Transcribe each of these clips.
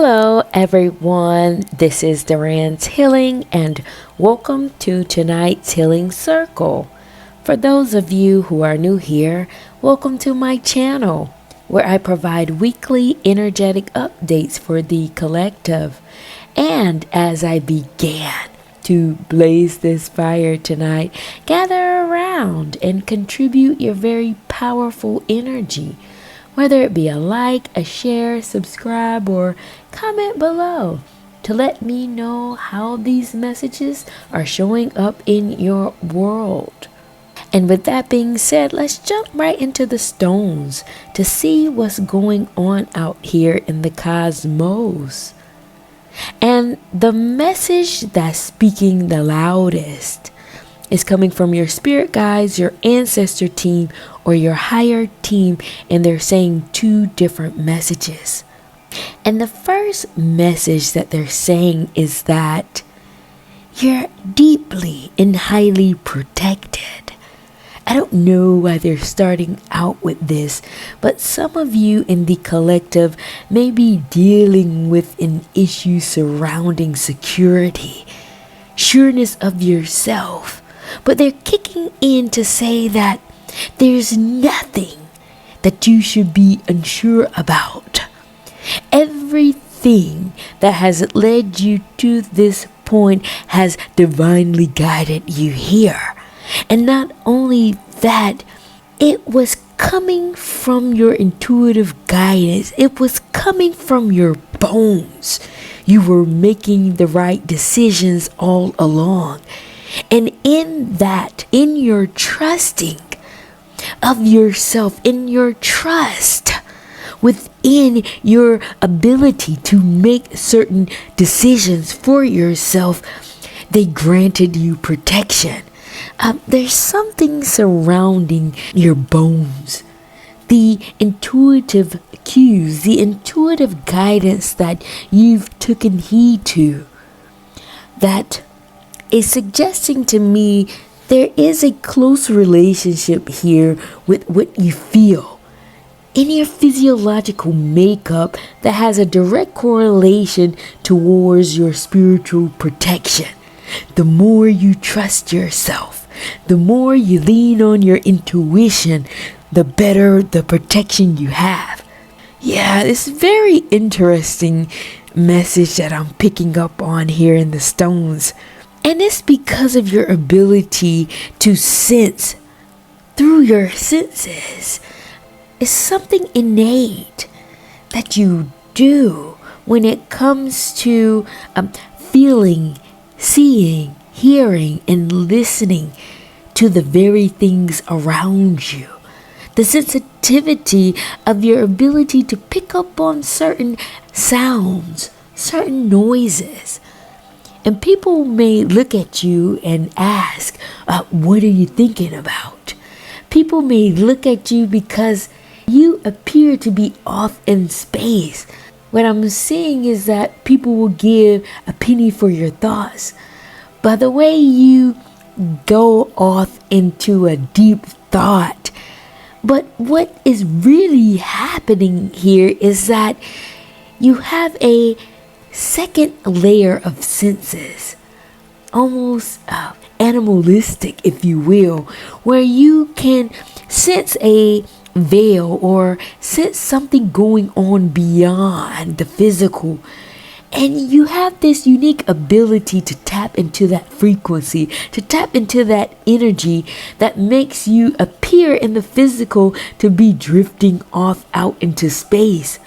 Hello, everyone. This is Duran's Healing, and welcome to tonight's Healing Circle. For those of you who are new here, welcome to my channel, where I provide weekly energetic updates for the collective. And as I began to blaze this fire tonight, gather around and contribute your very powerful energy. Whether it be a like, a share, subscribe, or comment below to let me know how these messages are showing up in your world. And with that being said, let's jump right into the stones to see what's going on out here in the cosmos. And the message that's speaking the loudest is coming from your spirit guides, your ancestor team, or your higher team, and they're saying two different messages. And the first message that they're saying is that you're deeply and highly protected. I don't know why they're starting out with this, but some of you in the collective may be dealing with an issue surrounding security, sureness of yourself. But they're kicking in to say that there's nothing that you should be unsure about. Everything that has led you to this point has divinely guided you here. And not only that, it was coming from your intuitive guidance. It was coming from your bones. You were making the right decisions all along. And in that, in your trusting of yourself, in your trust within your ability to make certain decisions for yourself, they granted you protection. There's something surrounding your bones, the intuitive cues, the intuitive guidance that you've taken heed to, that is suggesting to me there is a close relationship here with what you feel in your physiological makeup that has a direct correlation towards your spiritual protection. The more you trust yourself, the more you lean on your intuition, the better the protection you have. Yeah, it's very interesting message that I'm picking up on here in the stones. And it's because of your ability to sense through your senses. It's something innate that you do when it comes to feeling, seeing, hearing, and listening to the very things around you. The sensitivity of your ability to pick up on certain sounds, certain noises. And people may look at you and ask, what are you thinking about? People may look at you because you appear to be off in space. What I'm seeing is that people will give a penny for your thoughts. By the way you go off into a deep thought. But what is really happening here is that you have a second layer of senses, almost animalistic, if you will, where you can sense a veil or sense something going on beyond the physical. And you have this unique ability to tap into that frequency, to tap into that energy that makes you appear in the physical to be drifting off out into space.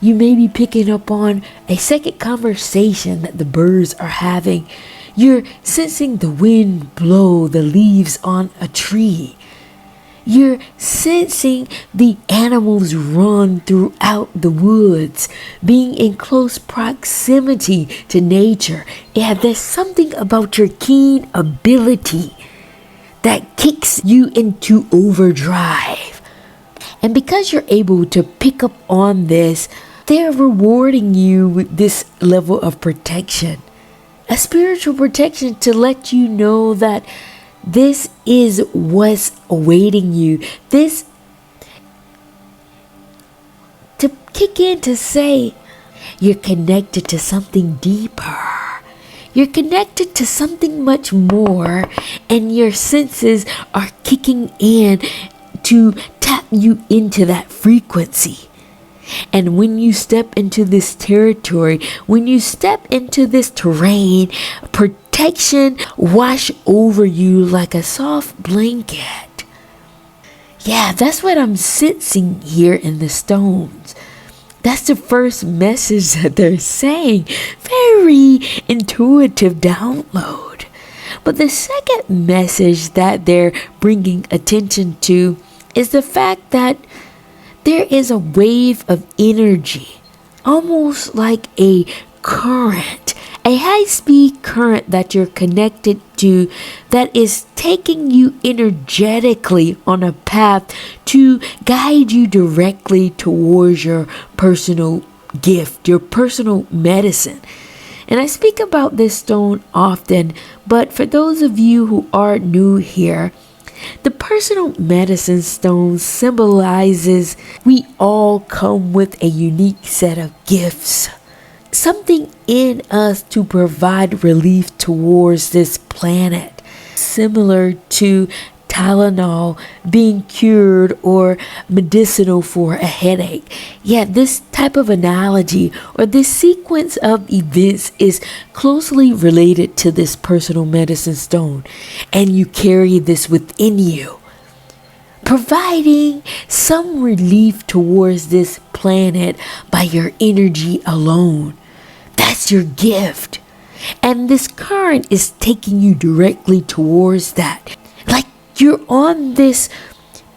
You may be picking up on a second conversation that the birds are having. You're sensing the wind blow the leaves on a tree. You're sensing the animals run throughout the woods, being in close proximity to nature. Yeah, there's something about your keen ability that kicks you into overdrive. And because you're able to pick up on this, they're rewarding you with this level of protection, a spiritual protection to let you know that this is what's awaiting you. This to kick in to say You're connected to something deeper. You're connected to something much more, and your senses are kicking in to tap you into that frequency. And when you step into this territory, when you step into this terrain, protection wash over you like a soft blanket. Yeah, that's what I'm sensing here in the stones. That's the first message that they're saying. Very intuitive download. But the second message that they're bringing attention to is the fact that there is a wave of energy, almost like a current, a high-speed current that you're connected to, that is taking you energetically on a path to guide you directly towards your personal gift, your personal medicine. And I speak about this stone often, but for those of you who are new here, the personal medicine stone symbolizes we all come with a unique set of gifts. Something in us to provide relief towards this planet. Similar to Tylenol being cured or medicinal for a headache. Yeah, this type of analogy or this sequence of events is closely related to this personal medicine stone, and you carry this within you, providing some relief towards this planet by your energy alone. That's your gift. And this current is taking you directly towards that. Like you're on this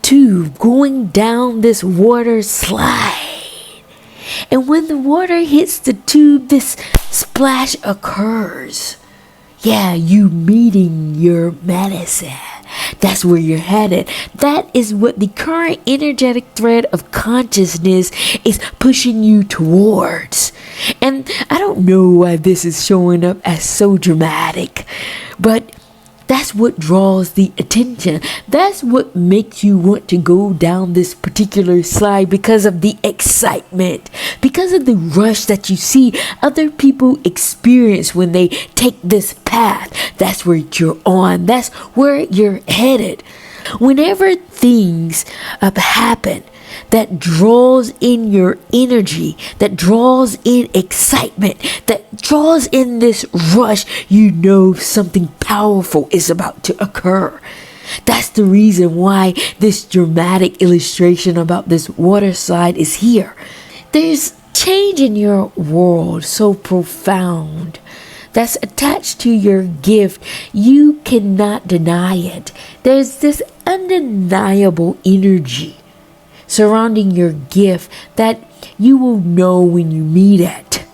tube going down this water slide. And when the water hits the tube, this splash occurs. Yeah, you meeting your medicine. That's where you're headed. That is what the current energetic thread of consciousness is pushing you towards. And I don't know why this is showing up as so dramatic, but that's what draws the attention. That's what makes you want to go down this particular slide, because of the excitement, because of the rush that you see other people experience when they take this path. That's where you're on. That's where you're headed. Whenever things happen that draws in your energy, that draws in excitement, that draws in this rush, you know something powerful is about to occur. That's the reason why this dramatic illustration about this water slide is here. There's change in your world so profound that's attached to your gift. You cannot deny it. There's this undeniable energy surrounding your gift that you will know when you meet it.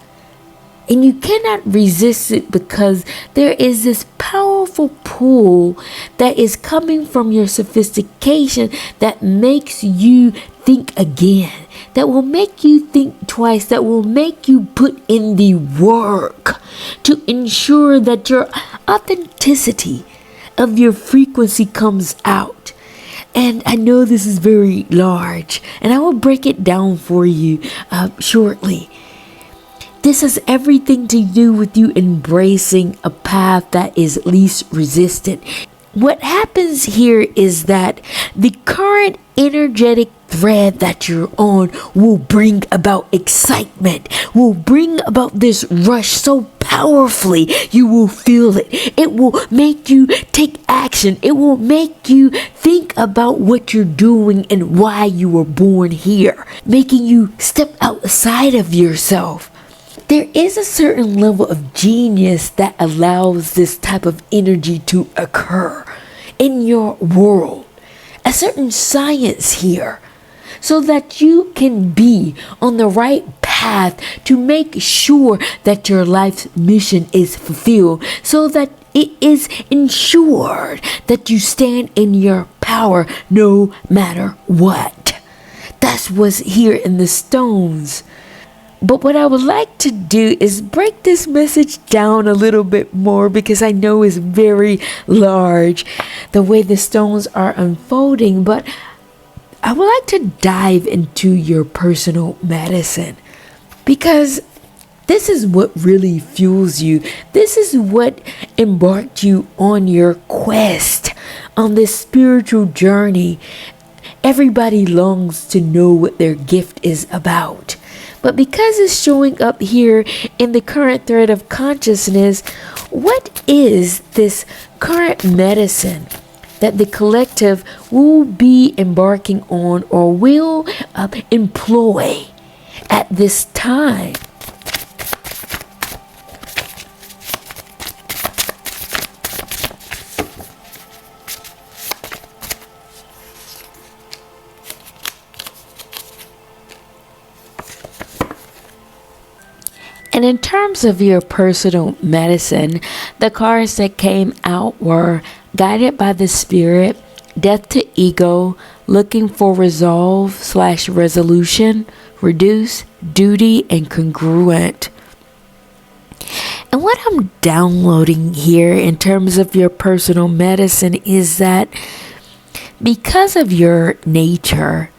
And you cannot resist it, because there is this powerful pull that is coming from your sophistication that makes you think again, that will make you think twice, that will make you put in the work to ensure that your authenticity of your frequency comes out. And I know this is very large, and I will break it down for you shortly. This has everything to do with you embracing a path that is least resistant. What happens here is that the current energetic thread that you're on will bring about excitement, will bring about this rush so powerfully you will feel it. It will make you take action. It will make you think about what you're doing and why you were born here, making you step outside of yourself. There is a certain level of genius that allows this type of energy to occur in your world. A certain science here, so that you can be on the right path to make sure that your life's mission is fulfilled, so that it is ensured that you stand in your power no matter what. That's what's here in the stones. But what I would like to do is break this message down a little bit more, because I know it's very large, the way the stones are unfolding. But I would like to dive into your personal medicine, because This is what really fuels you. This is what embarked you on your quest, on this spiritual journey. Everybody longs to know what their gift is about. But because it's showing up here in the current thread of consciousness, what is this current medicine that the collective will be embarking on or will employ at this time? And in terms of your personal medicine, the cards that came out were guided by the spirit, death to ego, looking for resolve/resolution, reduce, duty, and congruent. And what I'm downloading here in terms of your personal medicine is that because of your nature,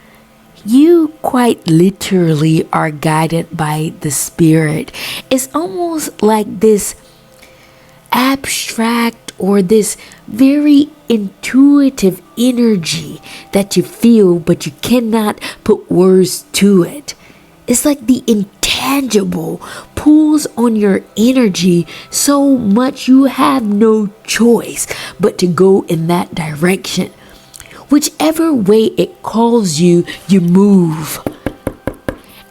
you quite literally are guided by the spirit. It's almost like this abstract or this very intuitive energy that you feel, but you cannot put words to it. It's like the intangible pulls on your energy so much you have no choice but to go in that direction. Whichever way it calls you, you move.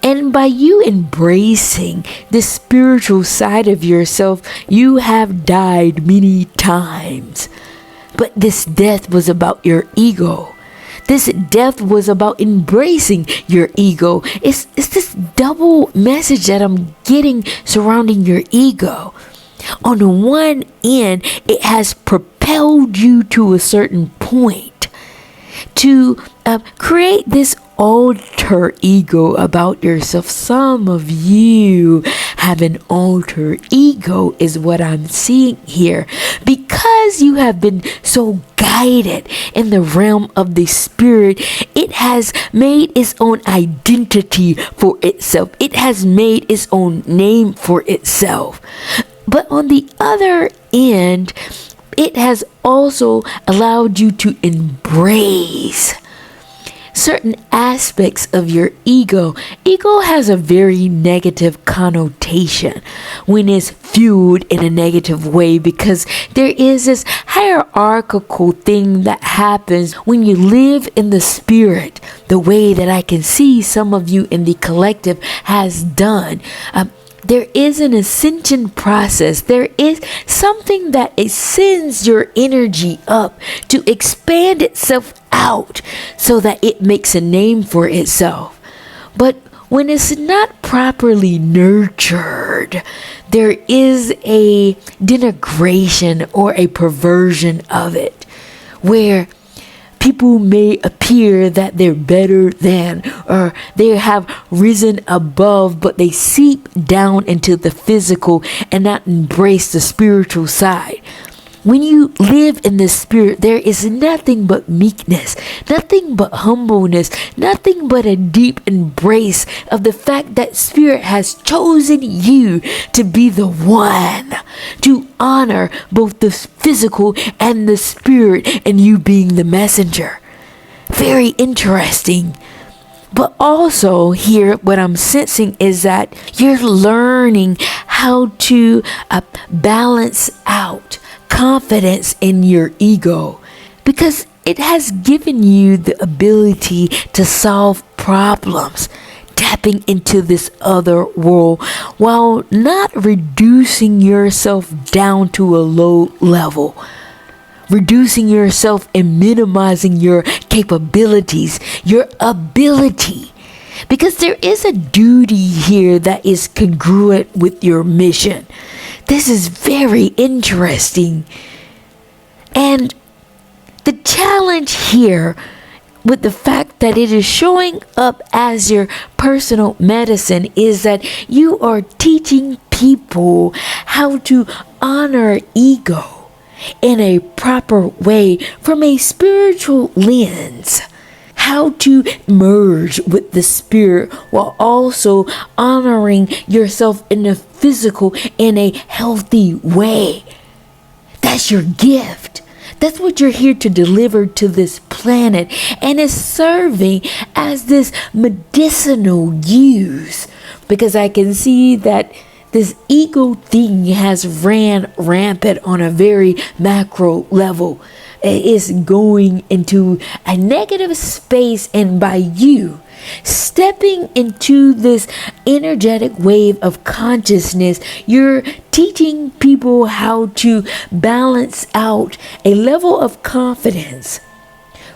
And by you embracing the spiritual side of yourself, you have died many times. But this death was about your ego. This death was about embracing your ego. It's this double message that I'm getting surrounding your ego. On the one end, it has propelled you to a certain point to create this alter ego about yourself. Some of you have an alter ego is what I'm seeing here, because you have been so guided in the realm of the spirit. It has made its own identity for itself. It has made its own name for itself. But on the other end, it has also allowed you to embrace certain aspects of your ego. Ego has a very negative connotation when it's fueled in a negative way, because there is this hierarchical thing that happens when you live in the spirit, the way that I can see some of you in the collective has done. There is an ascension process. There is something that ascends your energy up to expand itself out so that it makes a name for itself. But when it's not properly nurtured, there is a denigration or a perversion of it, where people may appear that they're better than, or they have risen above, but they seep down into the physical and not embrace the spiritual side. When you live in the spirit, there is nothing but meekness, nothing but humbleness, nothing but a deep embrace of the fact that spirit has chosen you to be the one to honor both the physical and the spirit, and you being the messenger. Very interesting. But also here, what I'm sensing is that you're learning how to balance out confidence in your ego, because it has given you the ability to solve problems, tapping into this other world while not reducing yourself down to a low level, reducing yourself and minimizing your capabilities, your ability. Because there is a duty here that is congruent with your mission. This is very interesting. And the challenge here with the fact that it is showing up as your personal medicine is that you are teaching people how to honor ego in a proper way from a spiritual lens. how to merge with the spirit while also honoring yourself in the physical in a healthy way. That's your gift. That's what you're here to deliver to this planet, and it's serving as this medicinal use, because I can see that this ego thing has ran rampant on a very macro level. It is going into a negative space, and by you stepping into this energetic wave of consciousness, you're teaching people how to balance out a level of confidence,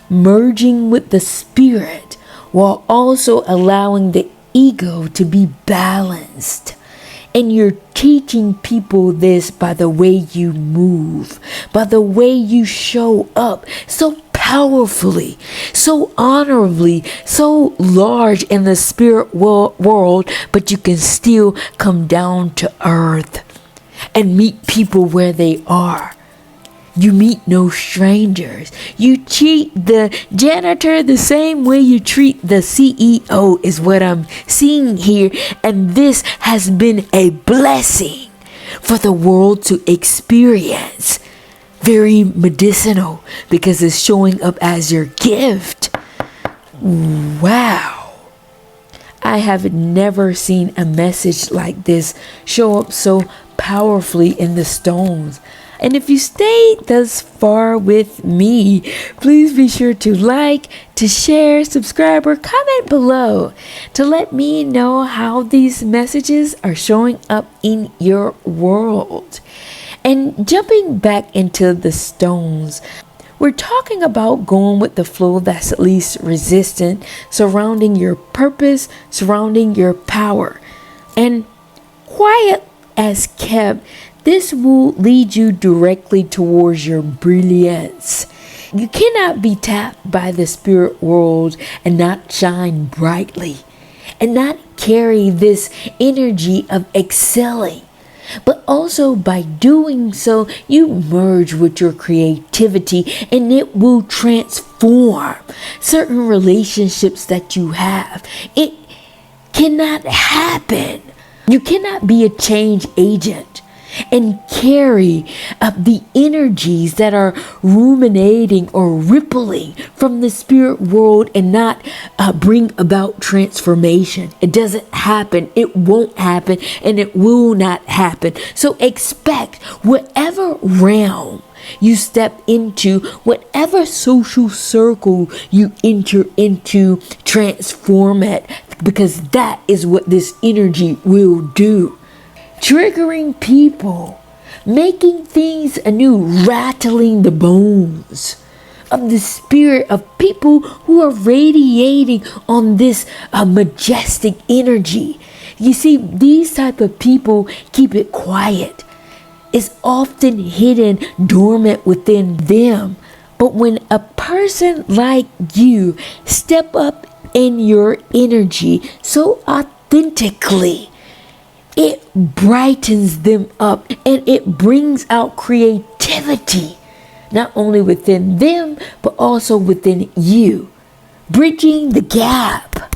merging with the spirit while also allowing the ego to be balanced. And you're teaching people this by the way you move, by the way you show up so powerfully, so honorably, so large in the spirit world, but you can still come down to earth and meet people where they are. You meet no strangers. You treat the janitor the same way you treat the CEO is what I'm seeing here. And this has been a blessing for the world to experience. Very medicinal because it's showing up as your gift. Wow. I have never seen a message like this show up so powerfully in the stones. And if you stayed thus far with me, please be sure to like, to share, subscribe, or comment below to let me know how these messages are showing up in your world. And jumping back into the stones, we're talking about going with the flow that's at least resistant, surrounding your purpose, surrounding your power. And quiet as kept, this will lead you directly towards your brilliance. You cannot be tapped by the spirit world and not shine brightly and not carry this energy of excelling. But also by doing so, you merge with your creativity and it will transform certain relationships that you have. It cannot happen. You cannot be a change agent and carry the energies that are ruminating or rippling from the spirit world and not bring about transformation. It doesn't happen. It won't happen, and it will not happen. So expect whatever realm you step into, whatever social circle you enter into, transform it, because that is what this energy will do. Triggering people, making things anew, rattling the bones of the spirit of people who are radiating on this majestic energy. You see, these type of people keep it quiet. It's often hidden, dormant within them. But when a person like you step up in your energy so authentically, it brightens them up and it brings out creativity, not only within them, but also within you, bridging the gap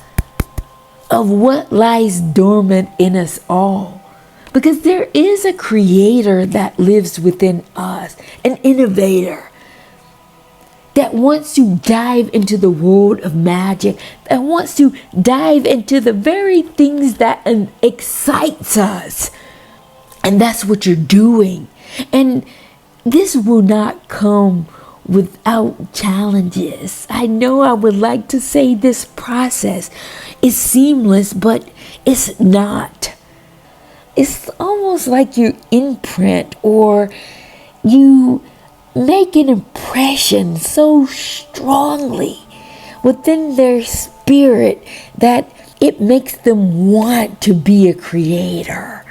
of what lies dormant in us all. Because there is a creator that lives within us, an innovator that wants to dive into the world of magic, that wants to dive into the very things that excites us. And that's what you're doing. And this will not come without challenges. I know I would like to say this process is seamless, but it's not. It's almost like you imprint or you make an impression so strongly within their spirit that it makes them want to be a creator.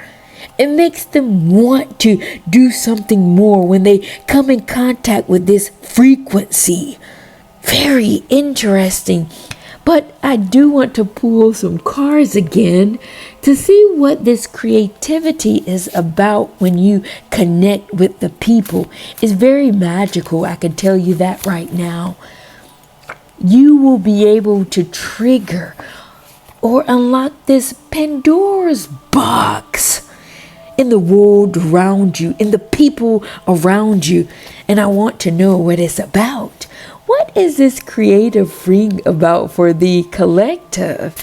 It makes them want to do something more when they come in contact with this frequency. Very interesting. But I do want to pull some cards again to see what this creativity is about when you connect with the people. It's very magical, I can tell you that right now. you will be able to trigger or unlock this Pandora's box in the world around you, in the people around you. And I want to know what it's about. What is this creative ring about for the collective?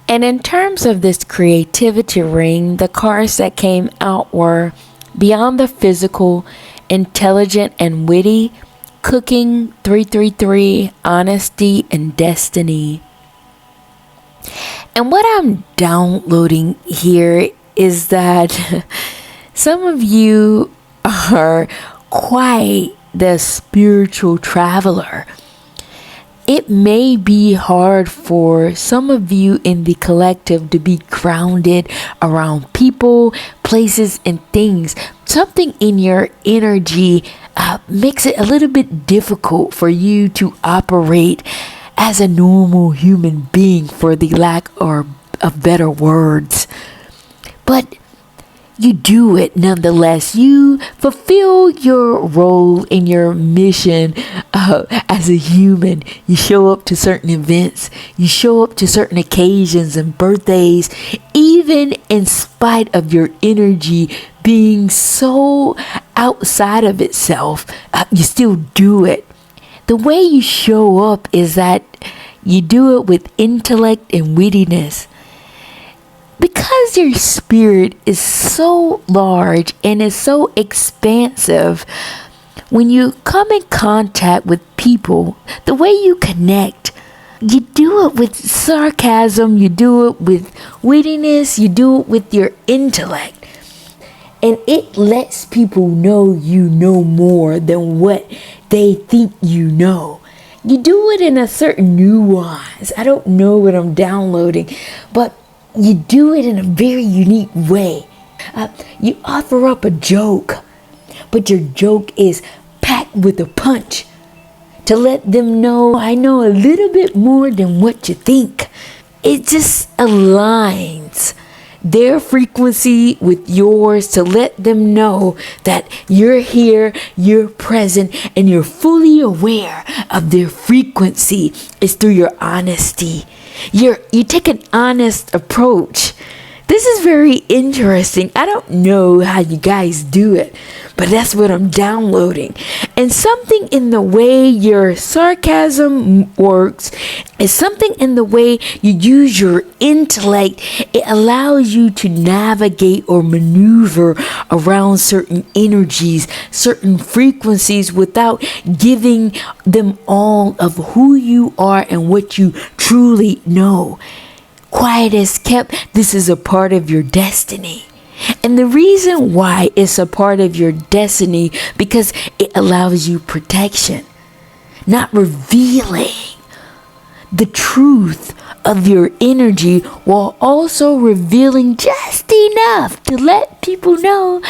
And in terms of this creativity ring, the cards that came out were Beyond the Physical, Intelligent and Witty, Cooking, 333, Honesty, and Destiny. And what I'm downloading here is that some of you are quite the spiritual traveler. It may be hard for some of you in the collective to be grounded around people, places, and things. Something in your energy makes it a little bit difficult for you to operate as a normal human being, for the lack of better words. But you do it nonetheless. You fulfill your role in your mission as a human. You show up to certain events. You show up to certain occasions and birthdays. Even in spite of your energy being so outside of itself, you still do it. The way you show up is that you do it with intellect and wittiness. Because your spirit is so large and is so expansive, when you come in contact with people, the way you connect, you do it with sarcasm, you do it with wittiness, you do it with your intellect. And it lets people know you know more than what they think you know. You do it in a certain nuance. I don't know what I'm downloading, but you do it in a very unique way. You offer up a joke, but your joke is packed with a punch to let them know, I know a little bit more than what you think. It just aligns their frequency with yours to let them know that you're here, you're present, and you're fully aware of their frequency. Is through your honesty. You take an honest approach. This is very interesting. I don't know how you guys do it, but that's what I'm downloading. And something in the way your sarcasm works is something in the way you use your intellect. It allows you to navigate or maneuver around certain energies, certain frequencies without giving them all of who you are and what you truly know. Quiet as kept, this is a part of your destiny. And the reason why it's a part of your destiny, because it allows you protection, not revealing the truth of your energy, while also revealing just enough to let people know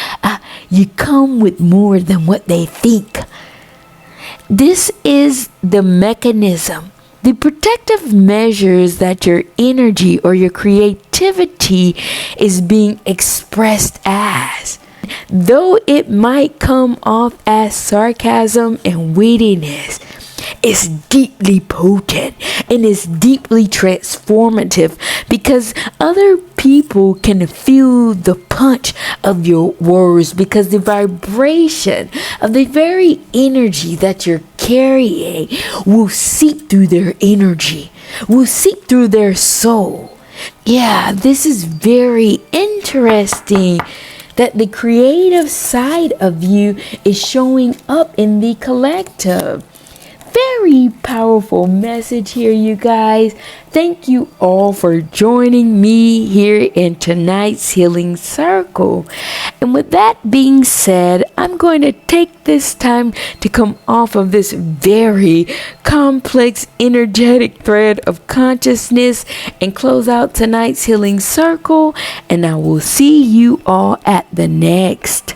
you come with more than what they think. This is the mechanism, the protective measures that your energy or your creativity is being expressed as. Though it might come off as sarcasm and wittiness, it's deeply potent and it's deeply transformative, because other people can feel the punch of your words, because the vibration of the very energy that you're carrying will seep through their energy, will seep through their soul. Yeah, this is very interesting that the creative side of you is showing up in the collective. Very powerful message here, you guys. Thank you all for joining me here in tonight's Healing Circle. And with that being said, I'm going to take this time to come off of this very complex, energetic thread of consciousness and close out tonight's Healing Circle. And I will see you all at the next.